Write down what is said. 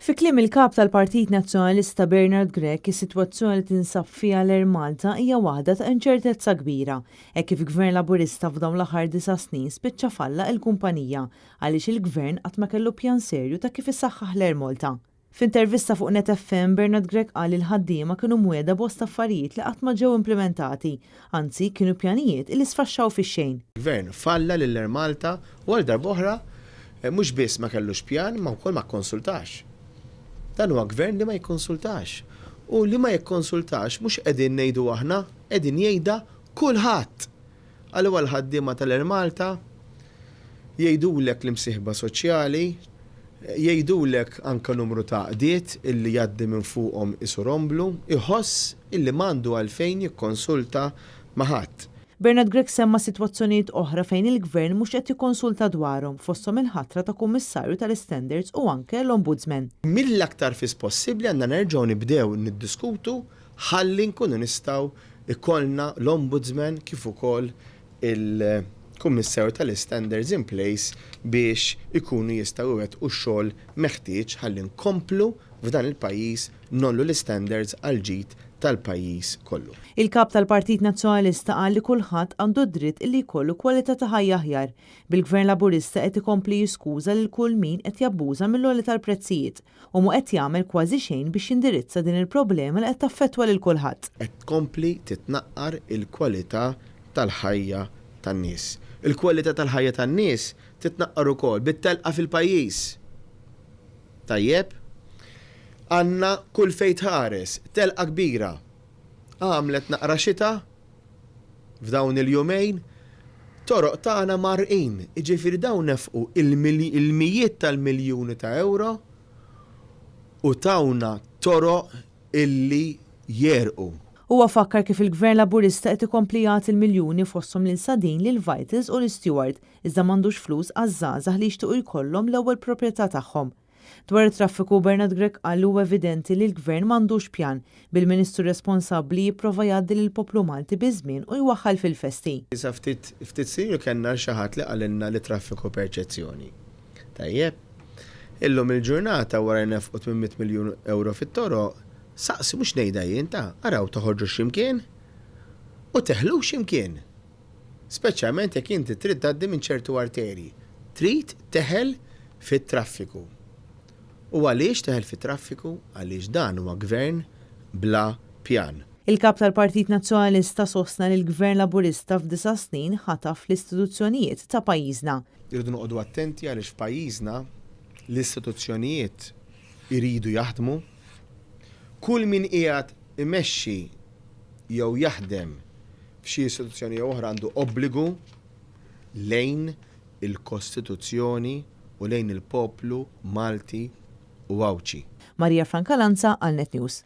Fi kliem il-kap tal-Partit Nazzjonalista Bernard Grech, is-sitwazzjoni li tinsab fiha l-Air Malta hija waħda ta' inċertezza kbira, hekk kif il-Gvern Laburista f'dawn l-aħħar 9 snin spiċċa falla l-kumpanija għaliex il-Gvern qatt ma kellu pjan serju ta' kif issaħħaħ l-Air Malta. F'intervista fuq Net FM, Bernard Grech qal li l-ħaddiema kienu mwiegħda bosta affarijiet li qatt ma ġew implementati, anzi kienu pjanijiet li sfaxxaw fix-xejn. Il-Gvern falla lill-Air Malta u għal darb'oħra mhux biss ma kellux pjan ma wkoll ma kkonsultax. Dan huwa gvern li ma jikkonsultax. U li ma jikkonsultax mhux qegħdin ngħidu aħna, qegħdin jgħidha kulħadd. Għalwa l-ħaddiema tal-Air Malta jgħidulek l-imsieħba soċjali, jgħidulek anke numru ta' qdiet illi jgħaddi minn fuqhom isu romblu, iħoss illi m'għandu għalfejn jikkonsulta ma' ħadd. Bernard Grech semma sitwazzjonijiet oħra fejn il-Gvern mhux qed jikkonsulta dwarhom fosthom il-ħatra ta' kummissarju tal-Standards u anke l-Ombudsman. Mill-aktar fis possibbli għandna nerġgħu nibdew niddiskutu ħalli nkunu nistgħu ikollna l-Ombudsman kif ukoll il-Kummissarju tal-Standards in place biex ikunu jistgħu jwettqu x-xogħol meħtieġ ħalli nkomplu f'dan il-pajjiż nollu l-standards għal ġid tal-pajjiż kollu. Il-kap tal-Partit Nazzjonalista qal li kulħadd għandu dritt illi jkollu kwalità ta' ħajja aħjar. Bil-Gvern Laburista qed ikompli jiskuża lil kull min qed jabbuża mill-għoli tal-prezzijiet u mu qed jagħmel kważi xejn biex jindirizza din il-problema li qed taffettwa lil kulħadd. Qed tkompli titnaqqar il-kwalità tal-ħajja tan-nies. Il-kwalità tal-ħajja tan-nies titnaqqar ukoll bit-telqa fil-pajjiż. Tajjeb? Għanna kull fejn tħares, telqa kbira. Għamlet naqra xita f'dawn il-jumejn, toroq tagħna marqin, jiġifieri dawn nefqu il-mijiet tal-miljuni ta' euro u tawna toroq illi jerqu. Huwa fakkar kif il-Gvern Laburista qed ikompli jagħti l-miljuni fosthom lil Sadin lil Vitals u l-Stewart iżda m'għandux flus għaż-żgħażagħ li jixtiequ jkollhom l-ewwel proprjetà tagħhom. Dwar it-traffiku, Bernard Grech qal huwa evidenti li l-Gvern m'għandux pjan bil-Ministru responsabbli jipprova jgħaddi lill-poplu Malti biż-żmien u jwaħħal fil-festi. Issa ftit snin kellna xi ħadd li qalilna li traffiku perċezzjoni. Tajjeb, illum il-ġurnata wara nefqu 800 miljun euro fit-toroq, saqsi mhux ngħidha jien araw toħorġu x'imkien u teħlu x'imkien. Speċjalment jekk inti trid tgħaddi minn ċertu arterji, trid teħel fit-traffiku. U għaliex teħel fit-traffiku? Għaliex dan huwa gvern bla pjan. Il-kap tal-Partit Nazzjonalista sostna li l-Gvern Laburista f'9 snin ħataf l-istituzzjonijiet ta' pajjiżna. Irridu noqogħdu attenti għaliex f'pajjiżna l-istituzzjonijiet iridu jaħdmu. Kull min qiegħed imexxi jew jaħdem f'xi istituzzjoni oħra għandu obbligu lejn il-Kostituzzjoni u lejn il-poplu Malti u Awċi. Marija Franca Lanza għal Net News.